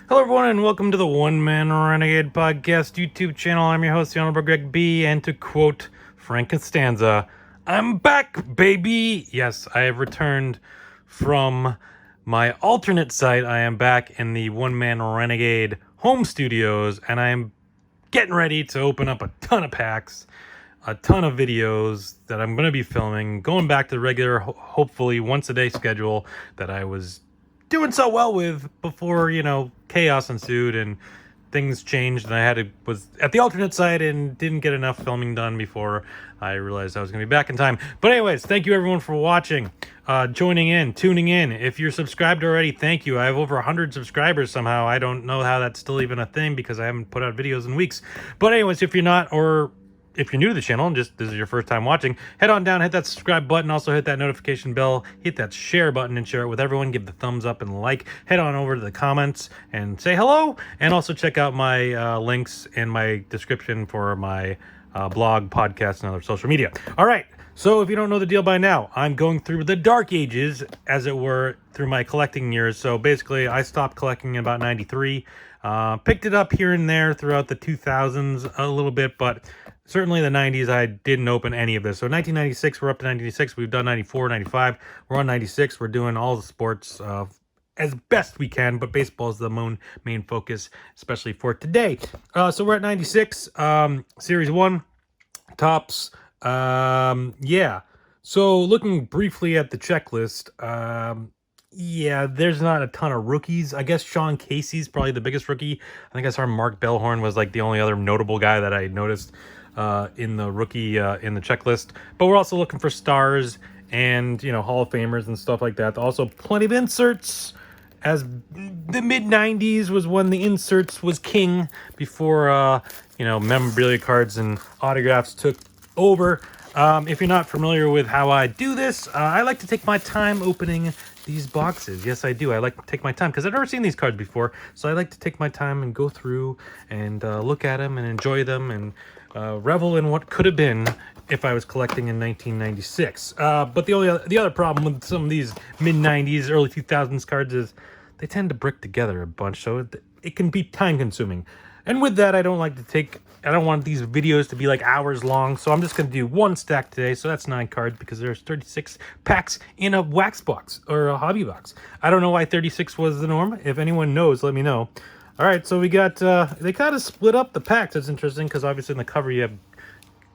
Hello, everyone, and welcome to the One Man Renegade Podcast YouTube channel. I'm your host, the Honorable Greg B. And to quote Frank Costanza, I'm back, baby. Yes, I have returned from my alternate site. I am back in the One Man Renegade home studios, and I am getting ready to open up a ton of packs, a ton of videos that I'm going to be filming, going back to the regular, hopefully once a day schedule that I was doing so well with before, chaos ensued and things changed, and was at the alternate site and didn't get enough filming done before I realized I was going to be back in time. But anyways, thank you everyone for watching, joining in, tuning in. If you're subscribed already, thank you. I have over 100 subscribers somehow. I don't know how that's still even a thing because I haven't put out videos in weeks. But anyways, if you're not, or if you're new to the channel and just this is your first time watching, head on down, hit that subscribe button, also hit that notification bell, hit that share button and share it with everyone. Give the thumbs up and like. Head on over to the comments and say hello, and also check out my links in my description for my blog, podcast, and other social media. All right, so if you don't know the deal by now, I'm going through the dark ages, as it were, through my collecting years. So basically, I stopped collecting in about 93. Picked it up here and there throughout the 2000s a little bit, but certainly the 90s, I didn't open any of this. So 1996, we're up to 1996. We've done 94, 95. We're on 96. We're doing all the sports as best we can, but baseball is the main focus, especially for today. So we're at 96, Series 1, Topps. Yeah. So looking briefly at the checklist, yeah, there's not a ton of rookies. I guess Sean Casey's probably the biggest rookie. I think I saw Mark Bellhorn was like the only other notable guy that I noticed in the rookie in the checklist. But we're also looking for stars and Hall of Famers and stuff like that. Also plenty of inserts, as the mid 90s was when the inserts was king, before memorabilia cards and autographs took over. If you're not familiar with how I do this, I like to take my time opening these boxes. Yes, I do. I like to take my time because I've never seen these cards before. So I like to take my time and go through and look at them and enjoy them and revel in what could have been if I was collecting in 1996. But the other problem with some of these mid-90s, early 2000s cards is they tend to brick together a bunch, so it can be time-consuming. And with that, I don't want these videos to be like hours long, so I'm just going to do one stack today. So that's 9 cards because there's 36 packs in a wax box or a hobby box. I don't know why 36 was the norm. If anyone knows, let me know. All right, so we got, they kind of split up the packs. That's interesting because obviously in the cover you have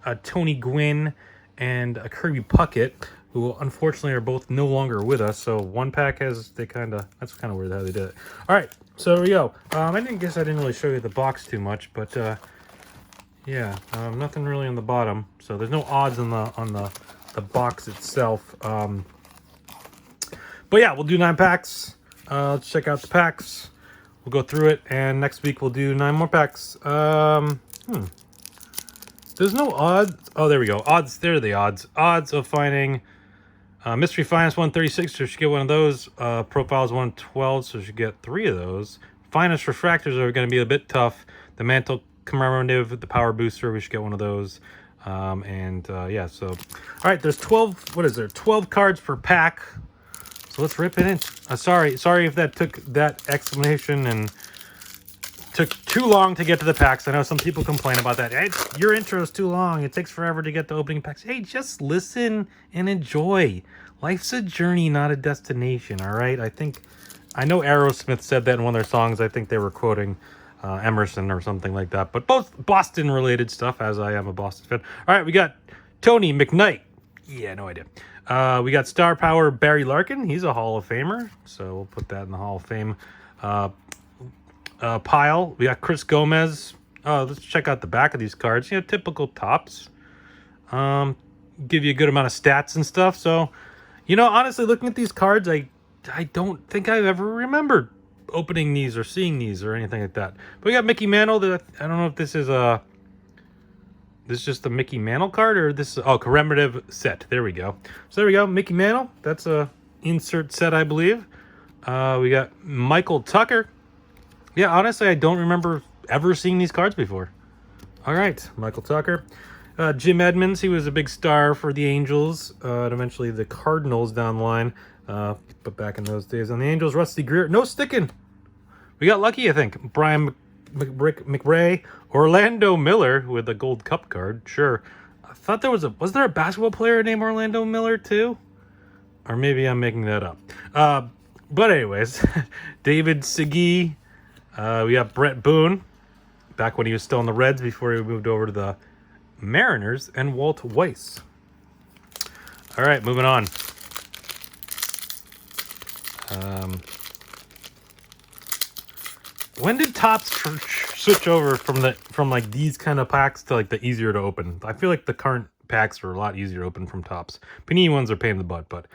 a Tony Gwynn and a Kirby Puckett, who unfortunately are both no longer with us. So one pack has, that's kind of weird how they did it. All right, so there we go. I didn't really show you the box too much, but yeah, nothing really on the bottom. So there's no odds on the box itself. But yeah, we'll do 9 packs. Let's check out the packs. We'll go through it, and next week we'll do 9 more packs. There's no odds. Oh, there we go. Odds. There are the odds. Odds of finding Mystery Finest 136, so you should get one of those. Profiles 112, so you should get 3 of those. Finest Refractors are going to be a bit tough. The Mantle Commemorative, the Power Booster, we should get one of those. Yeah, so all right, there's 12. What is there? 12 cards per pack. So let's rip it in. Sorry if that took that explanation and took too long to get to the packs. I know some people complain about that. Hey, your intro is too long. It takes forever to get to opening packs. Hey, just listen and enjoy. Life's a journey, not a destination. All right. I know Aerosmith said that in one of their songs. I think they were quoting Emerson or something like that. But both Boston-related stuff, as I am a Boston fan. All right, we got Tony McKnight. Yeah, no idea. We got Star Power Barry Larkin. He's a Hall of Famer, so we'll put that in the Hall of Fame pile. We got Chris Gomez. Let's check out the back of these cards. Typical Topps. Give you a good amount of stats and stuff. So, honestly, looking at these cards, I don't think I've ever remembered opening these or seeing these or anything like that. But we got Mickey Mantle. I don't know if this is this is just the Mickey Mantle card, or this is commemorative set. There we go. So there we go, Mickey Mantle. That's a insert set, I believe. We got Michael Tucker. Yeah, honestly, I don't remember ever seeing these cards before. All right, Michael Tucker. Jim Edmonds, he was a big star for the Angels, and eventually the Cardinals down the line. But back in those days on the Angels, Rusty Greer. No sticking. We got lucky, I think. Brian McRae, Orlando Miller with a Gold Cup card. Sure. I thought there was there a basketball player named Orlando Miller too? Or maybe I'm making that up. But anyways, David Segui. We got Brett Boone, back when he was still in the Reds before he moved over to the Mariners, and Walt Weiss. All right, moving on. When did Topps switch over from like these kind of packs to like the easier to open? I feel like the current packs are a lot easier to open from Topps. Panini ones are pain in the butt, but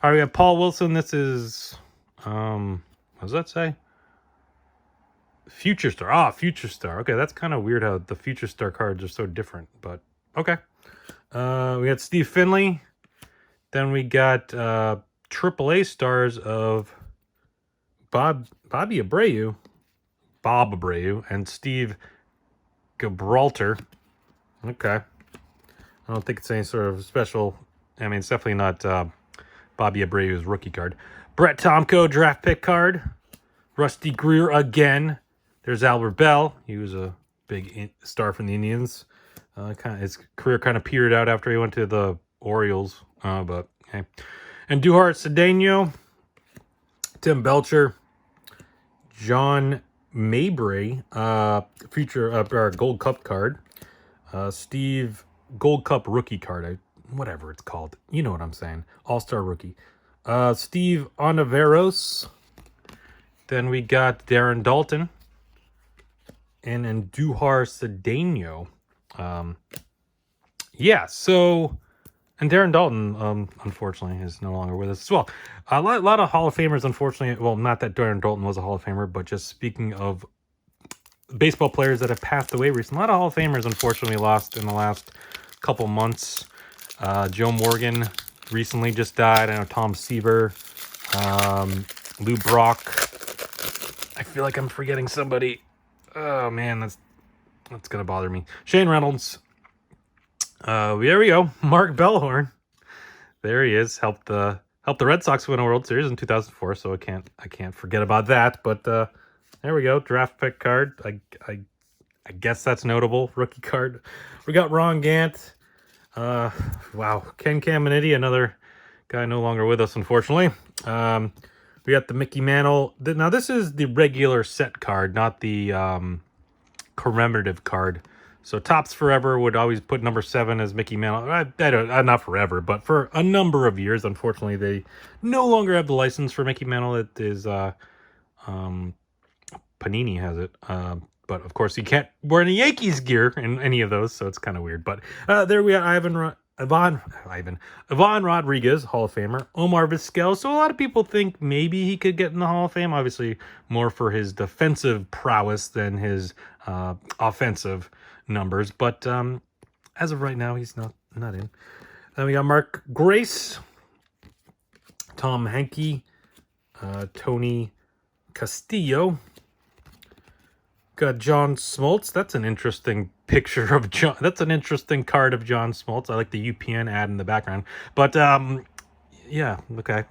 all right, we have Paul Wilson. This is what does that say? Future Star. Ah, Future Star. Okay, that's kind of weird how the Future Star cards are so different, but okay. We got Steve Finley. Then we got AAA stars of Bob Abreu, and Steve Gibraltar. Okay. I don't think it's any sort of special. I mean, it's definitely not Bobby Abreu's rookie card. Brett Tomko draft pick card. Rusty Greer again. There's Albert Bell. He was a big star from the Indians. His career kind of petered out after he went to the Orioles. But okay. And Duhart Cedeno, Tim Belcher, John Mabry, future Gold Cup card. Steve Gold Cup rookie card. Whatever it's called. You know what I'm saying. All-Star rookie. Steve Ontiveros. Then we got Darren Dalton. And Duhart Cedeno. Yeah, so... And Darren Dalton, unfortunately, is no longer with us as well. A lot of Hall of Famers, unfortunately. Well, not that Darren Dalton was a Hall of Famer, but just speaking of baseball players that have passed away recently. A lot of Hall of Famers, unfortunately, lost in the last couple months. Joe Morgan recently just died. I know Tom Seaver, Lou Brock. I feel like I'm forgetting somebody. Oh, man, that's going to bother me. Shane Reynolds. There we go. Mark Bellhorn. There he is. Helped the Red Sox win a World Series in 2004, so I can't forget about that. But there we go. Draft pick card. I guess that's notable. Rookie card. We got Ron Gant. Wow. Ken Caminiti, another guy no longer with us, unfortunately. We got the Mickey Mantle. Now this is the regular set card, not the commemorative card. So Topps Forever would always put number 7 as Mickey Mantle. I don't, not forever, but for a number of years, unfortunately, they no longer have the license for Mickey Mantle. It is Panini has it. But of course, you can't wear any Yankees gear in any of those, so it's kind of weird. But there we are, Ivan Rodriguez, Hall of Famer. Omar Vizquel. So a lot of people think maybe he could get in the Hall of Fame. Obviously, more for his defensive prowess than his offensive numbers. But as of right now, he's not in. Then we got Mark Grace, Tom Henke, Tony Castillo. Got John Smoltz. That's an interesting picture of John. That's an interesting card of John Smoltz. I like the UPN ad in the background. But yeah, okay.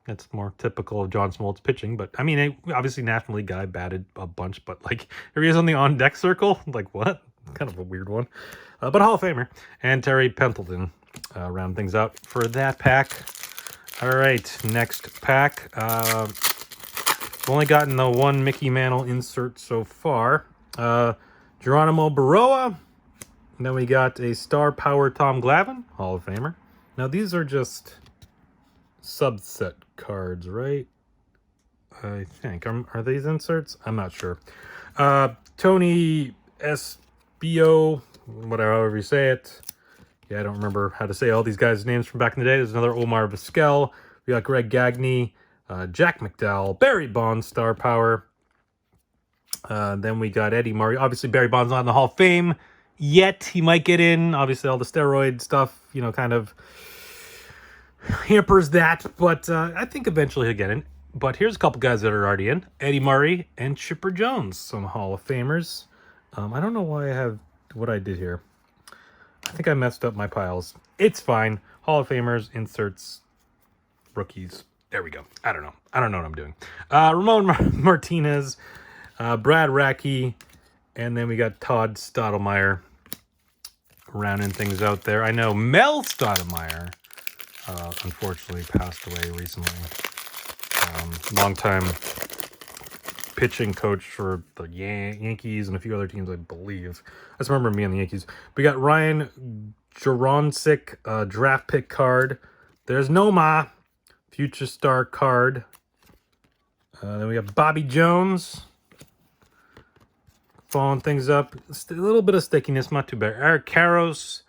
That's more typical of John Smoltz pitching. But I mean, obviously National League guy, batted a bunch. But like, here he is on the on-deck circle. Like, what? Kind of a weird one. But Hall of Famer. And Terry Pendleton round things out for that pack. All right, next pack. We've only gotten the one Mickey Mantle insert so far. Geronimo Baroa. And then we got a Star Power Tom Glavine, Hall of Famer. Now these are just subset cards, right? I think. Are these inserts? I'm not sure. Tony SBO, whatever, however you say it. Yeah, I don't remember how to say all these guys' names from back in the day. There's another Omar Vizquel. We got Greg Gagne. Jack McDowell, Barry Bonds, Star Power. Then we got Eddie Murray. Obviously, Barry Bonds not in the Hall of Fame yet. He might get in. Obviously, all the steroid stuff, kind of hampers that. But I think eventually he'll get in. But here's a couple guys that are already in. Eddie Murray and Chipper Jones, some Hall of Famers. I don't know why I have what I did here. I think I messed up my piles. It's fine. Hall of Famers, inserts, rookies. There we go. I don't know what I'm doing. Ramon Martinez, Brad Racky, and then we got Todd Stottlemyre rounding things out there. I know Mel Stottlemyre, unfortunately, passed away recently. Longtime pitching coach for the Yankees and a few other teams, I believe. I just remember me on the Yankees. We got Ryan Juronsik, draft pick card. There's Noma, future star card. Then we got Bobby Jones, following things up. A little bit of stickiness, not too bad. Eric Karros,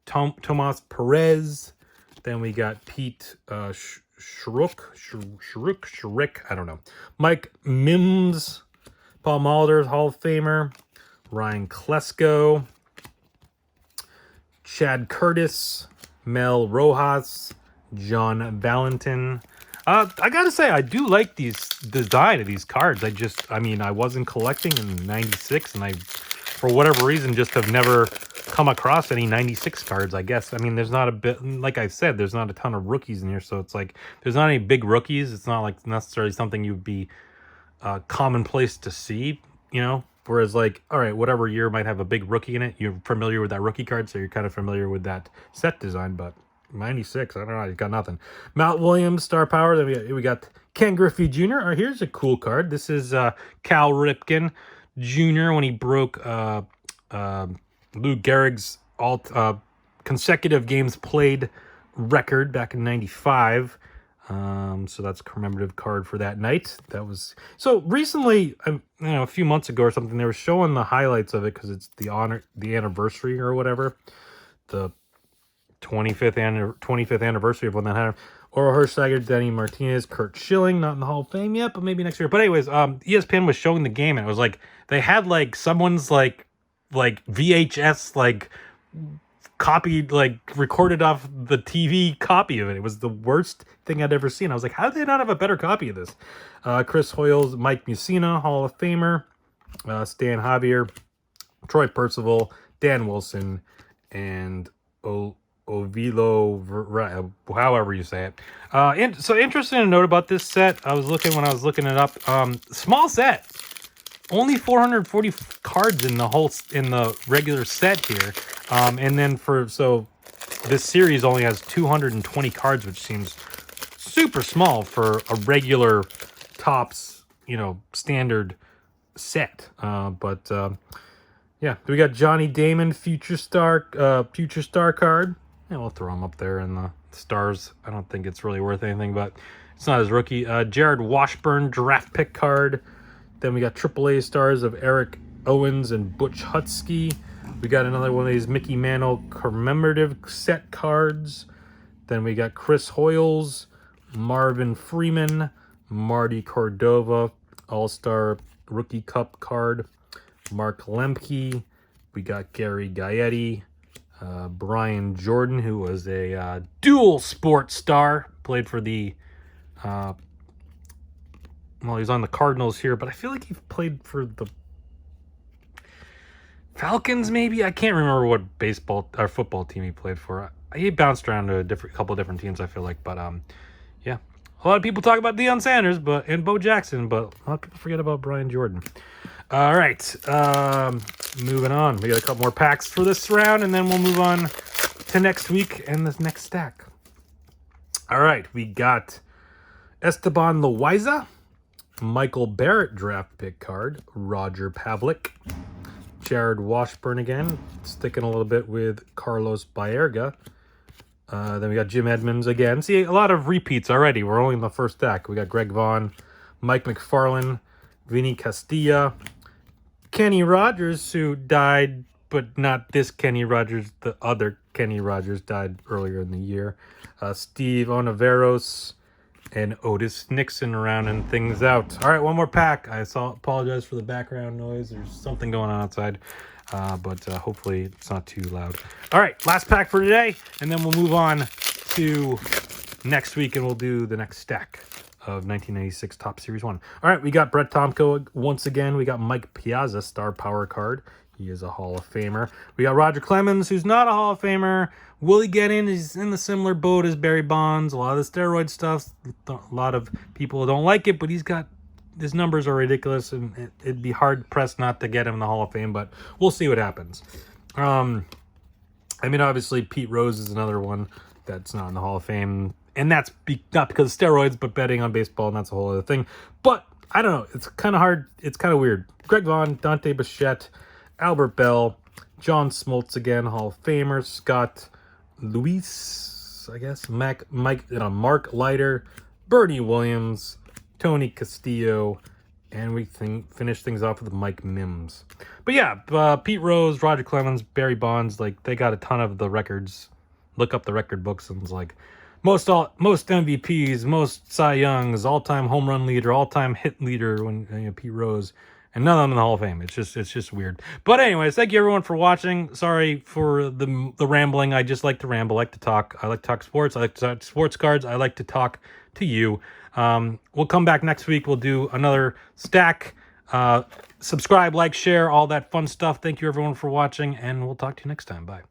Tomas Perez. Then we got Pete Shiruk, I don't know. Mike Mims, Paul Molitor, Hall of Famer. Ryan Klesko, Chad Curtis, Mel Rojas, John Valentin. I gotta say, I do like these design of these cards. I mean, I wasn't collecting in '96, and I, for whatever reason, just have never come across any 96 cards, I guess. I mean, there's not a bit, like I said, there's not a ton of rookies in here, so it's like, there's not any big rookies. It's not like necessarily something you'd be commonplace to see, you know? Whereas like, all right, whatever year might have a big rookie in it, you're familiar with that rookie card, so you're kind of familiar with that set design, but 96, I don't know, you got nothing. Mount Williams, Star Power, then we got Ken Griffey Jr. All right, here's a cool card. This is Cal Ripken Jr. when he broke Lou Gehrig's consecutive games played record back in '95. So that's a commemorative card for that night. That was so recently, a few months ago or something. They were showing the highlights of it because it's the anniversary or whatever, the 25th anniversary of when that happened. Oro Hershtiger, Denny Martinez, Kurt Schilling, not in the Hall of Fame yet, but maybe next year. But anyways, ESPN was showing the game, and it was like they had like someone's like VHS like copied, like recorded off the TV copy of it. It was the worst thing I'd ever seen. I was like, how did they not have a better copy of this? Chris Hoyles, Mike Mussina, Hall of Famer, Stan Javier, Troy Percival, Dan Wilson, and Ovilo, however you say it. And so interesting to note about this set. When I was looking it up. Small set. Only 440 cards in the regular set here. And then this series only has 220 cards, which seems super small for a regular Topps, standard set. Yeah, we got Johnny Damon, future star card. Yeah, we'll throw him up there in the stars. I don't think it's really worth anything, but it's not his rookie. Jared Washburn, draft pick card. Then we got AAA stars of Eric Owens and Butch Hutsky. We got another one of these Mickey Mantle commemorative set cards. Then we got Chris Hoyles, Marvin Freeman, Marty Cordova, All-Star Rookie Cup card. Mark Lemke. We got Gary Gaetti, Brian Jordan, who was a dual sport star, played for the he's on the Cardinals here, but I feel like he played for the Falcons, maybe. I can't remember what baseball or football team he played for. He bounced around to a couple of different teams, I feel like, but yeah, a lot of people talk about Deion Sanders, and Bo Jackson, but a lot of people forget about Brian Jordan. All right, moving on. We got a couple more packs for this round, and then we'll move on to next week and this next stack. All right, we got Esteban Loaiza, Michael Barrett draft pick card, Roger Pavlik, Jared Washburn again, sticking a little bit with Carlos Baerga. Then we got Jim Edmonds again. See, a lot of repeats already. We're only in the first stack. We got Greg Vaughn, Mike McFarland, Vinny Castilla, Kenny Rogers, who died, but not this Kenny Rogers. The other Kenny Rogers died earlier in the year. Steve Onaveros and Otis Nixon rounding things out. All right, one more pack. Apologize for the background noise. There's something going on outside, but hopefully it's not too loud. All right, last pack for today, and then we'll move on to next week, and we'll do the next stack of 1996 Topps Series 1. All right, we got Brett Tomko once again. We got Mike Piazza, Star Power card. He is a Hall of Famer. We got Roger Clemens, who's not a Hall of Famer. Will he get in? He's in the similar boat as Barry Bonds. A lot of the steroid stuff. A lot of people don't like it, but his numbers are ridiculous, and it'd be hard pressed not to get him in the Hall of Fame. But we'll see what happens. Obviously Pete Rose is another one that's not in the Hall of Fame, and that's not because of steroids, but betting on baseball, and that's a whole other thing. But I don't know. It's kind of hard. It's kind of weird. Greg Vaughn, Dante Bichette, Albert Bell, John Smoltz again, Hall of Famer, Scott Luis, I guess, Mark Leiter, Bernie Williams, Tony Castillo, and we finish things off with Mike Mims. But yeah, Pete Rose, Roger Clemens, Barry Bonds, like they got a ton of the records. Look up the record books and it's like most MVPs, most Cy Youngs, all-time home run leader, all-time hit leader when Pete Rose. And none of them in the Hall of Fame. It's just weird. But anyways, thank you everyone for watching. Sorry for the rambling. I just like to ramble. I like to talk. I like to talk sports. I like to talk sports cards. I like to talk to you. We'll come back next week. We'll do another stack. Subscribe, like, share, all that fun stuff. Thank you everyone for watching, and we'll talk to you next time. Bye.